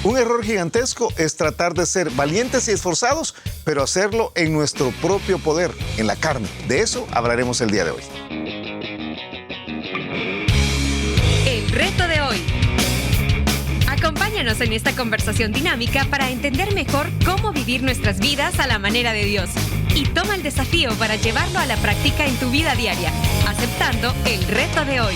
Un error gigantesco es tratar de ser valientes y esforzados, pero hacerlo en nuestro propio poder, en la carne. De eso hablaremos el día de hoy. El reto de hoy. Acompáñanos en esta conversación dinámica para entender mejor cómo vivir nuestras vidas a la manera de Dios. Y toma el desafío para llevarlo a la práctica en tu vida diaria, aceptando el reto de hoy.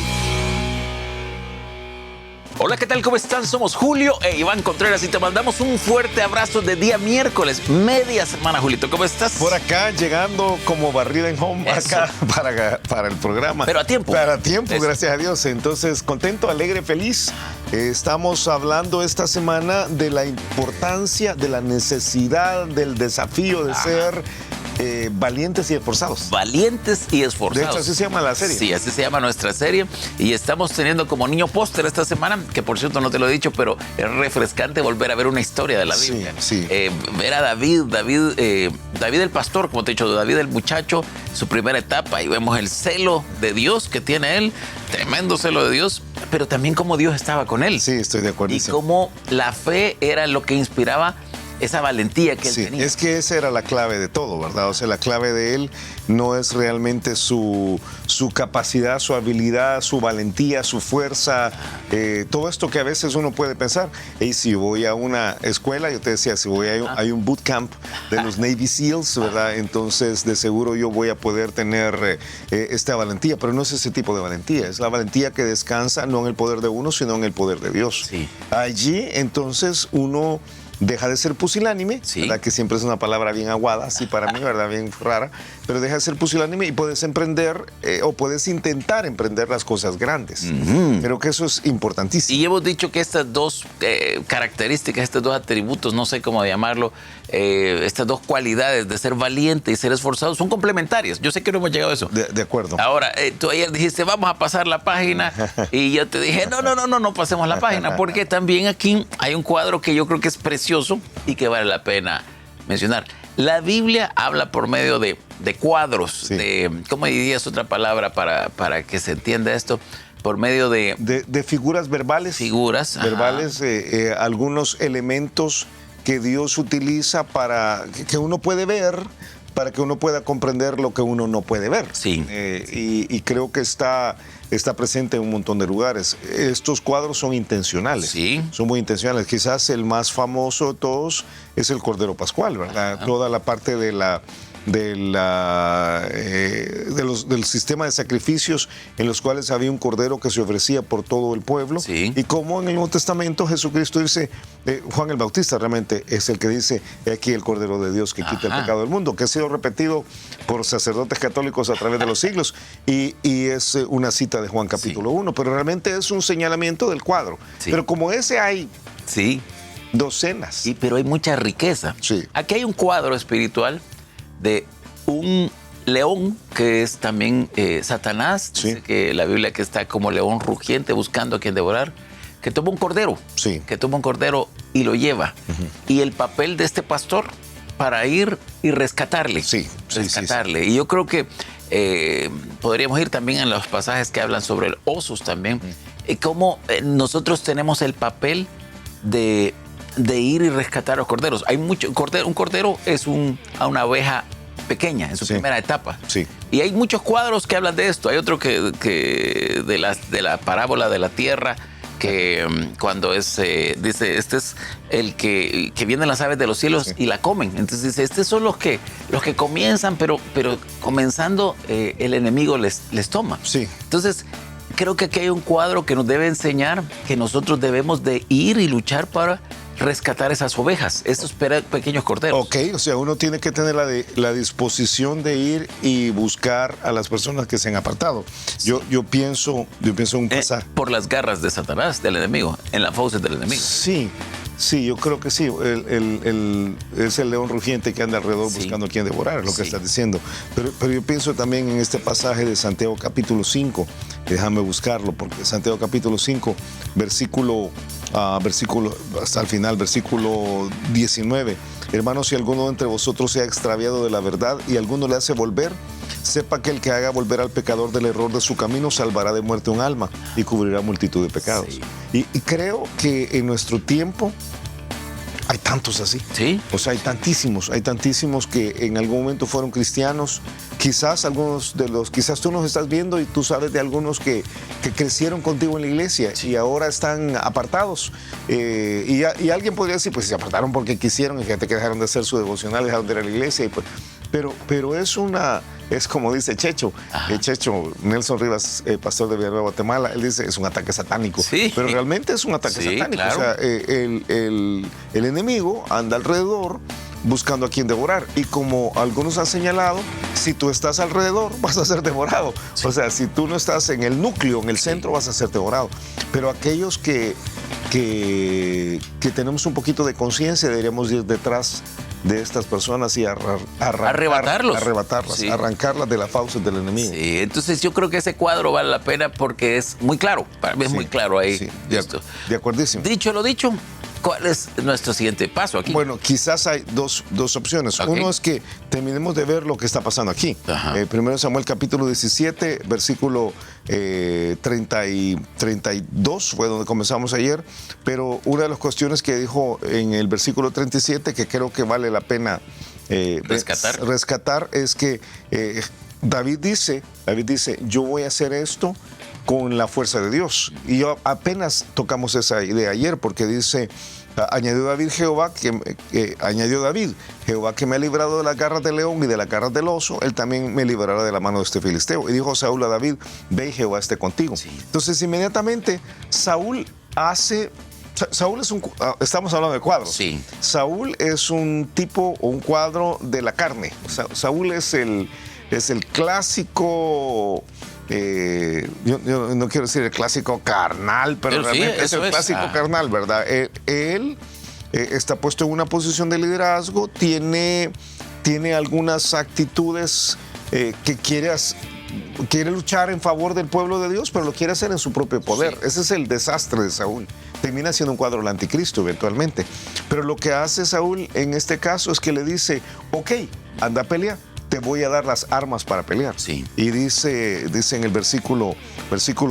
Hola, ¿qué tal? ¿Cómo están? Somos Julio e Iván Contreras y te mandamos un fuerte abrazo de día miércoles, media semana, Julito. ¿Cómo estás? Por acá, llegando como barrida en home acá para el programa. Pero a tiempo. Para tiempo, Eso. gracias a Dios. Entonces, contento, alegre, feliz. Estamos hablando esta semana de la importancia, de la necesidad, del desafío de ser valientes y esforzados. Valientes y esforzados. De hecho, así se llama la serie. Sí, así se llama nuestra serie. Y estamos teniendo como niño póster esta semana, que por cierto no te lo he dicho, pero es refrescante volver a ver una historia de la Biblia. Sí. Ver a David el pastor, como te he dicho, David el muchacho, su primera etapa, y vemos el celo de Dios que tiene él, tremendo celo de Dios, pero también cómo Dios estaba con él. Sí, estoy de acuerdo. Y cómo la fe era lo que inspiraba esa valentía que él tenía. Es que esa era la clave de todo, ¿verdad? O sea, la clave de él no es realmente su capacidad, su habilidad, su valentía, su fuerza, todo esto que a veces uno puede pensar. Y si voy a una escuela, yo te decía, si voy hay un bootcamp de los Navy SEALs, ¿verdad? Entonces, de seguro yo voy a poder tener esta valentía, pero no es ese tipo de valentía, es la valentía que descansa no en el poder de uno, sino en el poder de Dios. Sí. Allí, entonces, uno deja de ser pusilánime, sí, ¿verdad? Que siempre es una palabra bien aguada, así para mí, ¿verdad? Bien rara, pero deja de ser pusilánime y puedes emprender o puedes intentar emprender las cosas grandes. Creo que eso es importantísimo. Y hemos dicho que estas dos características, estos dos atributos, no sé cómo llamarlo, estas dos cualidades de ser valiente y ser esforzado son complementarias. Yo sé que no hemos llegado a eso. De acuerdo. Ahora, tú ayer dijiste, vamos a pasar la página, y yo te dije, no pasemos la página, porque también aquí hay un cuadro que yo creo que es precioso y que vale la pena mencionar. La Biblia habla por medio de cuadros, sí, ¿cómo dirías otra palabra para que se entienda esto? Por medio de figuras verbales. Figuras. Verbales, algunos elementos que Dios utiliza para que uno puede ver, para que uno pueda comprender lo que uno no puede ver. Sí. Y creo que está presente en un montón de lugares. Estos cuadros son intencionales. Sí. Son muy intencionales. Quizás el más famoso de todos es el Cordero Pascual, ¿verdad? Toda la parte del sistema de sacrificios en los cuales había un cordero que se ofrecía por todo el pueblo. Sí. Y como en el Nuevo Testamento Jesucristo dice, Juan el Bautista realmente es el que dice, he aquí el Cordero de Dios que quita el pecado del mundo, que ha sido repetido por sacerdotes católicos a través de los siglos, y es una cita de Juan capítulo 1, pero realmente es un señalamiento del cuadro. Sí. Pero como ese hay docenas. Pero hay mucha riqueza. Sí. Aquí hay un cuadro espiritual de un león que es también Satanás, dice que la Biblia que está como león rugiente buscando a quien devorar, que toma un cordero, y lo lleva. Y el papel de este pastor para ir y rescatarle. Rescatarle. Y yo creo que podríamos ir también en los pasajes que hablan sobre el osos también, y cómo nosotros tenemos el papel de ir y rescatar a los corderos. Hay mucho un cordero es a una oveja pequeña en su primera etapa. Sí. Y hay muchos cuadros que hablan de esto. Hay otro que de la parábola de la tierra, que cuando dice, este es el que vienen las aves de los cielos y la comen. Entonces dice, estos son los que comienzan, pero comenzando el enemigo les toma. Sí. Entonces, creo que aquí hay un cuadro que nos debe enseñar que nosotros debemos de ir y luchar para rescatar esas ovejas, esos pequeños corderos. Ok, o sea, uno tiene que tener la disposición de ir y buscar a las personas que se han apartado. Sí. Yo pienso en un pasaje. Por las garras de Satanás, del enemigo, en las fauces del enemigo. Sí, yo creo que sí. Es el león rugiente que anda alrededor buscando a quien devorar, es lo que estás diciendo. Pero yo pienso también en este pasaje de Santiago capítulo 5. Déjame buscarlo, porque Santiago capítulo 5, versículo hasta el final, versículo 19. Hermanos, si alguno entre vosotros se ha extraviado de la verdad y alguno le hace volver, sepa que el que haga volver al pecador del error de su camino salvará de muerte un alma y cubrirá multitud de pecados. Y creo que en nuestro tiempo hay tantos así. Sí. O sea, hay tantísimos que en algún momento fueron cristianos. Quizás algunos de los, quizás tú nos estás viendo y tú sabes de algunos que crecieron contigo en la iglesia y ahora están apartados. Y alguien podría decir, pues se apartaron porque quisieron y fíjate que dejaron de hacer su devocional, dejaron de ir a la iglesia. Y pues, pero es como dice Checho. Checho, Nelson Rivas, pastor de Villanueva, Guatemala, él dice, es un ataque satánico. Sí. Pero realmente es un ataque satánico. Claro. O sea, el enemigo anda alrededor buscando a quien devorar. Y como algunos han señalado, si tú estás alrededor, vas a ser devorado. Sí. O sea, si tú no estás en el núcleo, en el centro, vas a ser devorado. Pero aquellos que tenemos un poquito de conciencia, deberíamos ir detrás de estas personas y arrebatarlas, sí. Arrancarlas de la fauces del enemigo. Sí, entonces yo creo que ese cuadro vale la pena porque es muy claro, para mí es muy claro ahí. Sí, de acuerdísimo. Dicho lo dicho, ¿cuál es nuestro siguiente paso aquí? Bueno, quizás hay dos opciones. Okay. Uno es que terminemos de ver lo que está pasando aquí. Primero Samuel capítulo 17, versículo 32, fue donde comenzamos ayer, pero una de las cuestiones que dijo en el versículo 37, que creo que vale la pena rescatar es que David dice, yo voy a hacer esto con la fuerza de Dios. Y yo apenas tocamos esa idea ayer, porque dice, añadió David, Jehová que me ha librado de las garras del león y de las garras del oso, él también me librará de la mano de este filisteo. Y dijo Saúl a David, ve y Jehová esté contigo. Sí. Entonces inmediatamente Saúl es estamos hablando de cuadros. Sí. Saúl es un tipo o un cuadro de la carne. Saúl es el clásico. Yo no quiero decir el clásico carnal, pero realmente sí, es el clásico carnal, ¿verdad? Él está puesto en una posición de liderazgo, tiene algunas actitudes que quiere luchar en favor del pueblo de Dios, pero lo quiere hacer en su propio poder. Sí. Ese es el desastre de Saúl. Termina siendo un cuadro del anticristo eventualmente. Pero lo que hace Saúl en este caso es que le dice, ok, anda a pelear. Te voy a dar las armas para pelear. Sí. Y dice en el versículo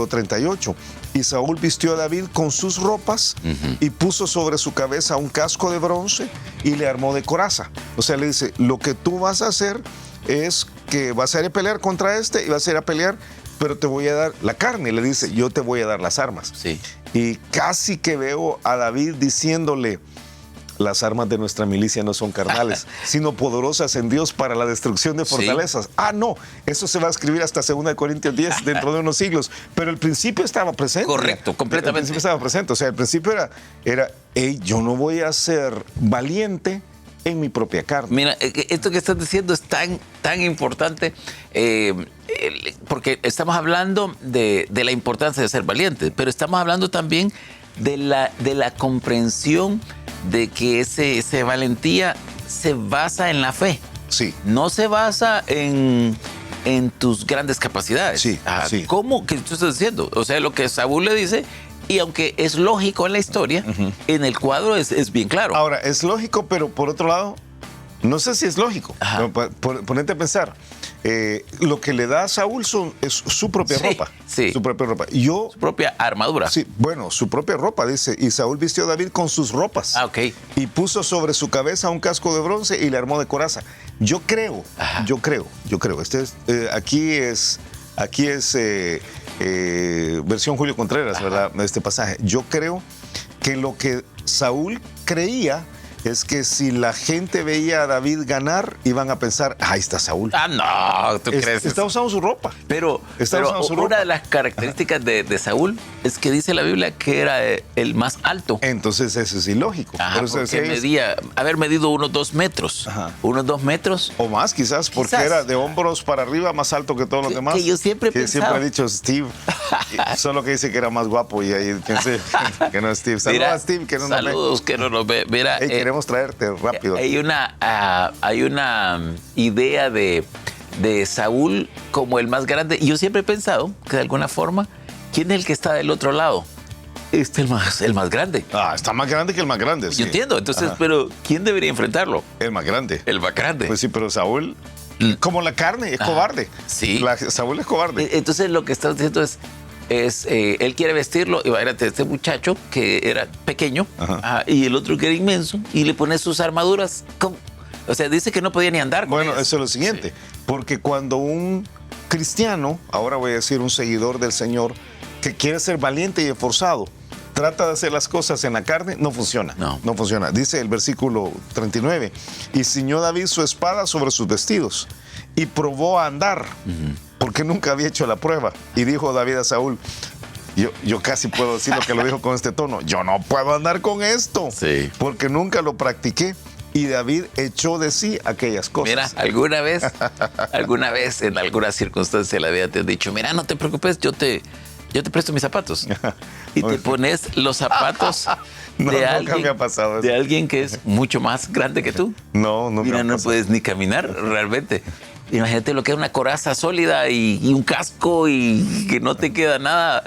38, y Saúl vistió a David con sus ropas y puso sobre su cabeza un casco de bronce y le armó de coraza. O sea, le dice, lo que tú vas a hacer es que vas a ir a pelear contra este y vas a ir a pelear, pero te voy a dar la carne. Le dice, yo te voy a dar las armas. Sí. Y casi que veo a David diciéndole, las armas de nuestra milicia no son carnales, sino poderosas en Dios para la destrucción de fortalezas. Sí. No, eso se va a escribir hasta 2 Corintios 10 dentro de unos siglos, pero el principio estaba presente. Correcto, completamente. El principio estaba presente, o sea, el principio era yo no voy a ser valiente en mi propia carne. Mira, esto que estás diciendo es tan importante, porque estamos hablando de la importancia de ser valiente, pero estamos hablando también de la comprensión de que esa valentía se basa en la fe. Sí. No se basa en tus grandes capacidades. Sí, sí. ¿Cómo que tú estás diciendo? O sea, lo que Saúl le dice, y aunque es lógico en la historia, en el cuadro es bien claro. Ahora, es lógico, pero por otro lado, no sé si es lógico. Ponete a pensar. Lo que le da a Saúl es su propia ropa. Sí. Su propia ropa. Su propia armadura. Sí, bueno, su propia ropa, dice. Y Saúl vistió a David con sus ropas. Ok. Y puso sobre su cabeza un casco de bronce y le armó de coraza. Yo creo. Aquí es versión Julio Contreras, ¿verdad? Este pasaje. Yo creo que lo que Saúl creía es que si la gente veía a David ganar, iban a pensar, ahí está Saúl. No, ¿tú crees? Está usando su ropa. Pero una de las características de Saúl es que dice la Biblia que era el más alto. Entonces eso es ilógico. Porque medía, haber medido unos 2 metros. Unos 2 metros. O más quizás, porque era de hombros para arriba más alto que todos los demás. Que yo siempre siempre he dicho Steve, solo que dice que era más guapo y ahí pensé que no es Steve. Saludos a Steve, que no nos ve. Saludos, que no nos ve. Mira, queremos traerte rápido. Hay una idea de Saúl como el más grande. Y yo siempre he pensado que de alguna forma, ¿quién es el que está del otro lado? El más grande. Está más grande que el más grande. Sí. Yo entiendo. Entonces, pero ¿quién debería enfrentarlo? El más grande. El más grande. Pues sí, pero Saúl, como la carne, es cobarde. Sí. Saúl es cobarde. Entonces, lo que estás diciendo es, él quiere vestirlo, y imagínate, este muchacho que era pequeño, y el otro que era inmenso, y le pone sus armaduras. O sea, dice que no podía ni andar con Bueno, ellas. eso es lo siguiente, porque cuando un cristiano, ahora voy a decir un seguidor del Señor, que quiere ser valiente y esforzado, trata de hacer las cosas en la carne, no funciona. No funciona. Dice el versículo 39, y ciñó David su espada sobre sus vestidos, y probó a andar, porque nunca había hecho la prueba. Y dijo David a Saúl, yo casi puedo decir lo que lo dijo con este tono, yo no puedo andar con esto, porque nunca lo practiqué. Y David echó de sí aquellas cosas. Mira, alguna vez, en alguna circunstancia de la vida te han dicho, mira, no te preocupes, yo te presto mis zapatos. Y te pones los zapatos de alguien que es mucho más grande que tú. No Mira, no puedes ni caminar realmente. Imagínate lo que es una coraza sólida y un casco y que no te queda nada.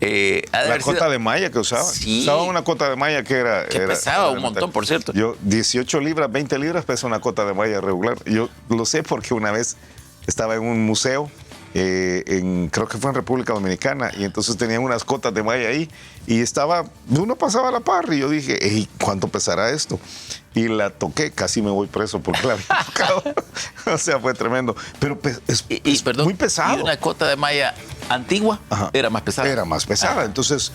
La cota de malla que usaba. Sí. Usaba una cota de malla que pesaba un montón, por cierto. 18 libras, 20 libras pesa una cota de malla regular. Yo lo sé porque una vez estaba en un museo, creo que fue en República Dominicana, y entonces tenían unas cotas de malla ahí, y uno pasaba a la par, y yo dije, ¿cuánto pesará esto? Y la toqué, casi me voy preso porque la había tocado. O sea, fue tremendo. Pero es muy pesado. Y una cota de malla antigua era más pesada. Era más pesada. Entonces,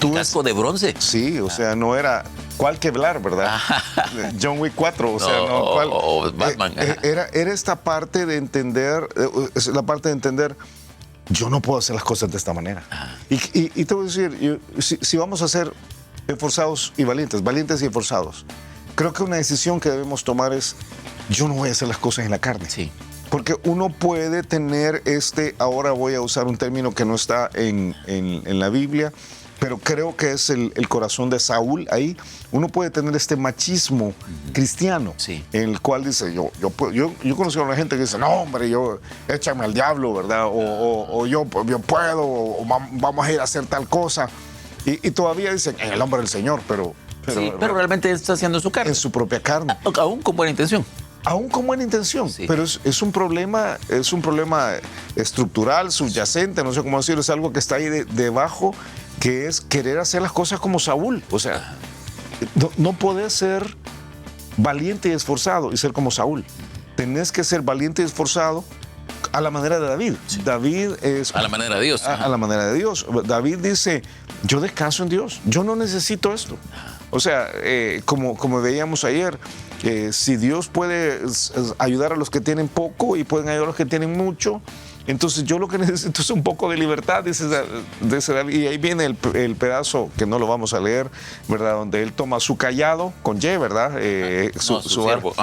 un casco de bronce. Sí, o sea, no era cuál Kevlar, ¿verdad? John Wick 4, o sea, no cuál. O Batman. Era esta parte de entender, es la parte de entender, yo no puedo hacer las cosas de esta manera. Y te voy a decir, si vamos a ser esforzados y valientes y esforzados, creo que una decisión que debemos tomar es, yo no voy a hacer las cosas en la carne. Sí. Porque uno puede tener ahora voy a usar un término que no está en la Biblia, pero creo que es el corazón de Saúl ahí. Uno puede tener este machismo cristiano, en el cual dice, yo conozco a una gente que dice, no, hombre, échame al diablo, ¿verdad? O yo puedo, o vamos a ir a hacer tal cosa. Y todavía dicen, en el nombre del Señor, pero realmente está haciendo su carne. En su propia carne. Aún con buena intención. Aún con buena intención, pero es un problema estructural, subyacente, no sé cómo decirlo, es algo que está ahí debajo, que es querer hacer las cosas como Saúl. O sea, no podés ser valiente y esforzado y ser como Saúl. Tenés que ser valiente y esforzado a la manera de David. David es... A la manera de Dios. A la manera de Dios. David dice, yo descanso en Dios, yo no necesito esto. O sea, como veíamos ayer, si Dios puede ayudar a los que tienen poco y pueden ayudar a los que tienen mucho, entonces yo lo que necesito es un poco de libertad, dice David. Y ahí viene el pedazo que no lo vamos a leer, ¿verdad? Donde él toma su callado con Y, ¿verdad? Su siervo.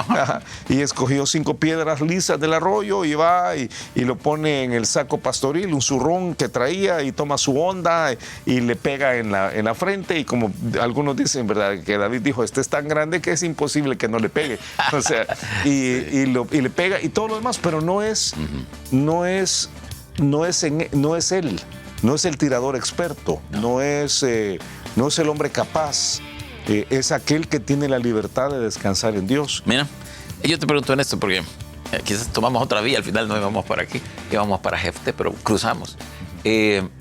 Y escogió 5 piedras lisas del arroyo y va y lo pone en el saco pastoril, un zurrón que traía, y toma su honda y le pega en la frente. Y como algunos dicen, ¿verdad? Que David dijo, este es tan grande que es imposible que no le pegue. O sea, y le pega y todo lo demás, pero no es él, no es el tirador experto, no es el hombre capaz, es aquel que tiene la libertad de descansar en Dios. Mira, yo te pregunto en esto porque quizás tomamos otra vía, al final no íbamos para aquí, íbamos para Jefte, pero cruzamos.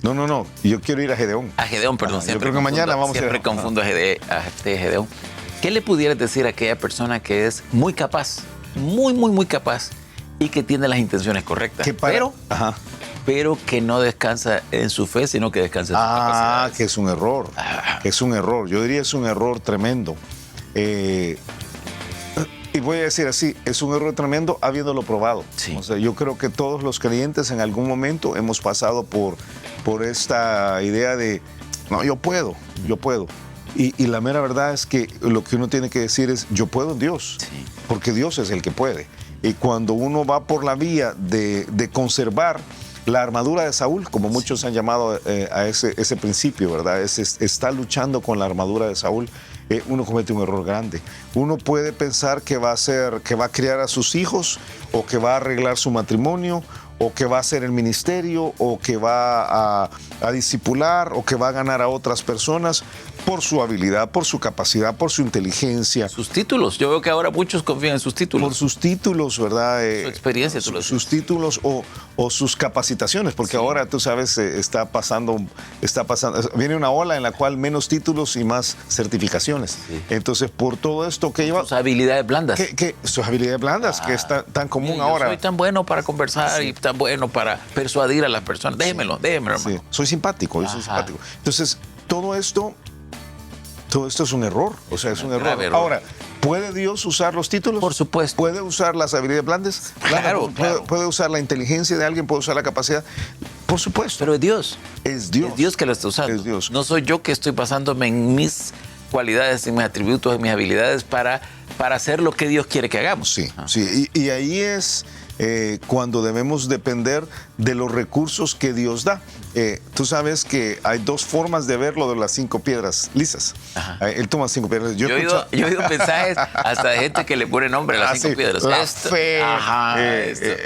No, yo quiero ir a Gedeón. A Gedeón, perdón. Yo creo que mañana vamos a ir. Siempre confundo a Jefte y Gedeón. ¿Qué le pudieras decir a aquella persona que es muy capaz, muy capaz, y que tiene las intenciones correctas, pero que no descansa en su fe, sino que descansa en su capacidad? Que es un error. Es un error. Yo diría es un error tremendo. Y voy a decir así, es un error tremendo habiéndolo probado. Sí. O sea, yo creo que todos los creyentes en algún momento hemos pasado por esta idea de, no, yo puedo. Y la mera verdad es que lo que uno tiene que decir es, yo puedo en Dios, porque Dios es el que puede. Y cuando uno va por la vía de conservar la armadura de Saúl, como muchos han llamado a ese principio, ¿verdad? Está luchando con la armadura de Saúl, uno comete un error grande. Uno puede pensar que va a criar a sus hijos, o que va a arreglar su matrimonio, o que va a hacer el ministerio, o que va a discipular, o que va a ganar a otras personas por su habilidad, por su capacidad, por su inteligencia. Sus títulos. Yo veo que ahora muchos confían en sus títulos. Por sus títulos, ¿verdad? Su experiencia. Sus títulos, o sus capacitaciones, porque ahora tú sabes, está pasando, viene una ola en la cual menos títulos y más certificaciones. Sí. Entonces, por todo esto que lleva... Sus habilidades blandas. Sus habilidades blandas, que es tan común ahora. Yo soy tan bueno para conversar y tan bueno para persuadir a las personas. Déjemelo, hermano. Sí. Soy simpático, Entonces, todo esto es un error. O sea, es un error. Ahora, ¿puede Dios usar los títulos? Por supuesto. ¿Puede usar las habilidades blandas? Claro. ¿Puede usar la inteligencia de alguien? ¿Puede usar la capacidad? Por supuesto. Pero es Dios. Es Dios. Es Dios que lo está usando. Es Dios. No soy yo que estoy basándome en mis cualidades, en mis atributos, en mis habilidades para hacer lo que Dios quiere que hagamos. Sí. Y ahí es cuando debemos depender de los recursos que Dios da. Tú sabes que hay dos formas de ver lo de las 5 piedras lisas. Él toma 5 piedras. Yo he oído mensajes hasta de gente que le pone nombre a las 5 piedras. La fe,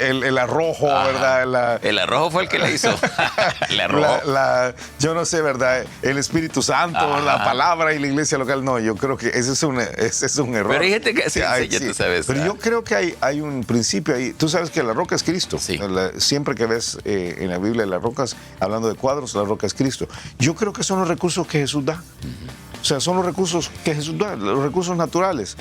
el arrojo, ¿verdad? El arrojo fue el que la hizo. El arrojo. Yo no sé, ¿verdad? El Espíritu Santo, la palabra y la iglesia local. No, yo creo que ese es un error. Pero hay gente que tú sabes. Pero yo creo que hay un principio ahí. Tú sabes que la roca es Cristo. Sí. Siempre que ves en la Biblia las rocas, hablando de cuadros, la roca es Cristo. Yo creo que son los recursos que Jesús da. O sea, son los recursos que Jesús da, los recursos naturales.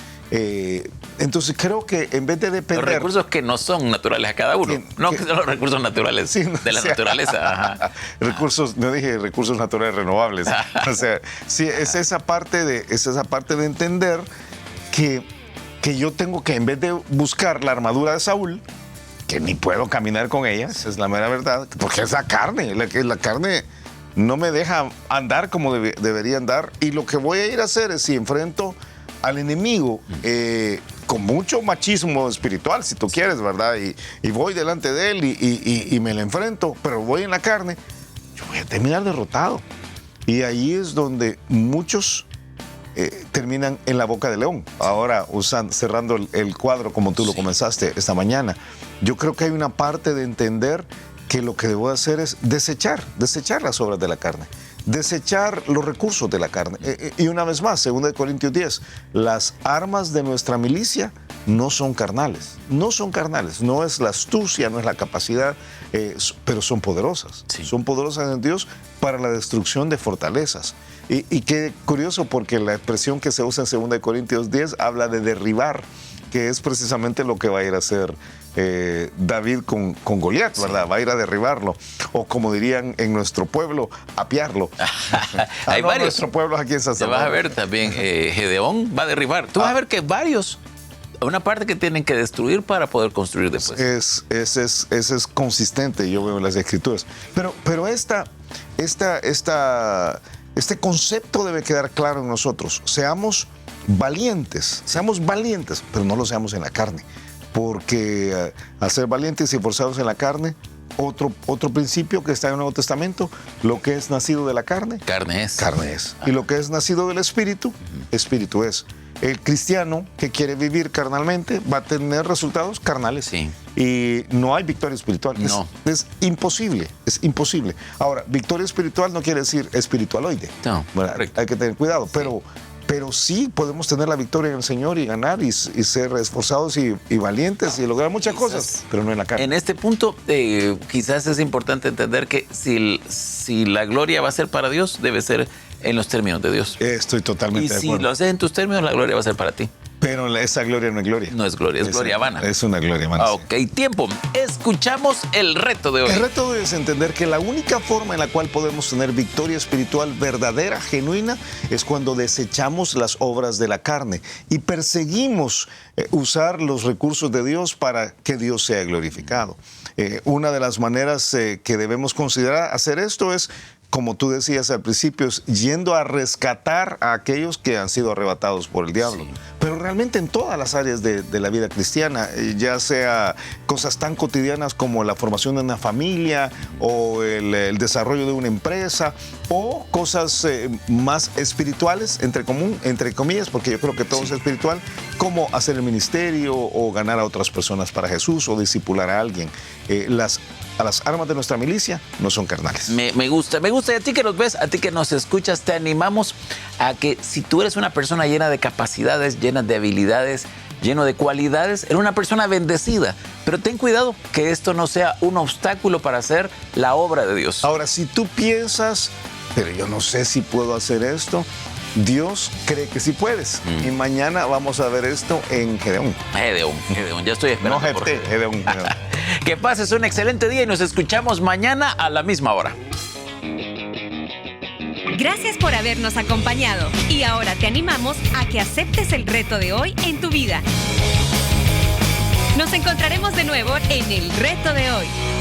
Entonces creo que en vez de depender... Los recursos que no son naturales a cada uno. Que son los recursos naturales de la naturaleza. Recursos, no dije recursos naturales renovables. O sea, sí, es esa parte de entender que yo tengo que, en vez de buscar la armadura de Saúl, que ni puedo caminar con ella, esa es la mera verdad, porque es la carne, la carne no me deja andar como debería andar, y lo que voy a ir a hacer es, si enfrento al enemigo con mucho machismo espiritual, si tú quieres, ¿verdad? Y voy delante de él y me lo enfrento, pero voy en la carne, yo voy a terminar derrotado. Y ahí es donde muchos terminan en la boca del león. Ahora, cerrando el cuadro como tú lo comenzaste esta mañana, yo creo que hay una parte de entender que lo que debo hacer es desechar las obras de la carne, desechar los recursos de la carne. Y una vez más, 2 Corintios 10, las armas de nuestra milicia no son carnales, no es la astucia, no es la capacidad, pero son poderosas. Sí. Son poderosas en Dios para la destrucción de fortalezas. Y qué curioso, porque la expresión que se usa en 2 Corintios 10 habla de derribar, que es precisamente lo que va a ir a hacer David con Goliat, ¿verdad? Sí. Va a ir a derribarlo, o como dirían en nuestro pueblo, apiarlo. Hay varios. Nuestro pueblo aquí en San Salvador. Vas a ver también, Gedeón va a derribar. Tú vas a ver que varios, una parte que tienen que destruir para poder construir después. Ese es consistente, yo veo en las Escrituras. Pero este concepto debe quedar claro en nosotros. Seamos valientes, pero no lo seamos en la carne. Porque al ser valientes y forzados en la carne, otro principio que está en el Nuevo Testamento, lo que es nacido de la carne, carne es. Y lo que es nacido del Espíritu, Espíritu es. El cristiano que quiere vivir carnalmente va a tener resultados carnales. Sí. Y no hay victoria espiritual. No. Es imposible. Ahora, victoria espiritual no quiere decir espiritualoide. No. Bueno, hay que tener cuidado, pero sí podemos tener la victoria en el Señor y ganar y ser esforzados y valientes y lograr muchas cosas, pero no en la carne. En este punto, quizás es importante entender que si la gloria va a ser para Dios, debe ser en los términos de Dios. Estoy totalmente de acuerdo. Y si lo haces en tus términos, la gloria va a ser para ti. Pero esa gloria no es gloria. No es gloria, es gloria vana. Es una gloria vana. Ok, tiempo. Escuchamos el reto de hoy. El reto de hoy es entender que la única forma en la cual podemos tener victoria espiritual verdadera, genuina, es cuando desechamos las obras de la carne y perseguimos usar los recursos de Dios para que Dios sea glorificado. Una de las maneras que debemos considerar hacer esto es, como tú decías al principio, es yendo a rescatar a aquellos que han sido arrebatados por el diablo. Sí. Pero realmente en todas las áreas de la vida cristiana, ya sea cosas tan cotidianas como la formación de una familia o el desarrollo de una empresa, o cosas más espirituales, entre comillas, porque yo creo que todo es espiritual, como hacer el ministerio o ganar a otras personas para Jesús o discipular a alguien. Las armas de nuestra milicia no son carnales. Me gusta. Y a ti que nos ves, a ti que nos escuchas, te animamos a que si tú eres una persona llena de capacidades, llena de habilidades, lleno de cualidades, era una persona bendecida. Pero ten cuidado que esto no sea un obstáculo para hacer la obra de Dios. Ahora, si tú piensas, pero yo no sé si puedo hacer esto, Dios cree que sí puedes. Y mañana vamos a ver esto en Gedeón. Gedeón, ya estoy esperando. No Jefté, Gedeón. Que pases un excelente día y nos escuchamos mañana a la misma hora. Gracias por habernos acompañado y ahora te animamos a que aceptes el reto de hoy en tu vida. Nos encontraremos de nuevo en el reto de hoy.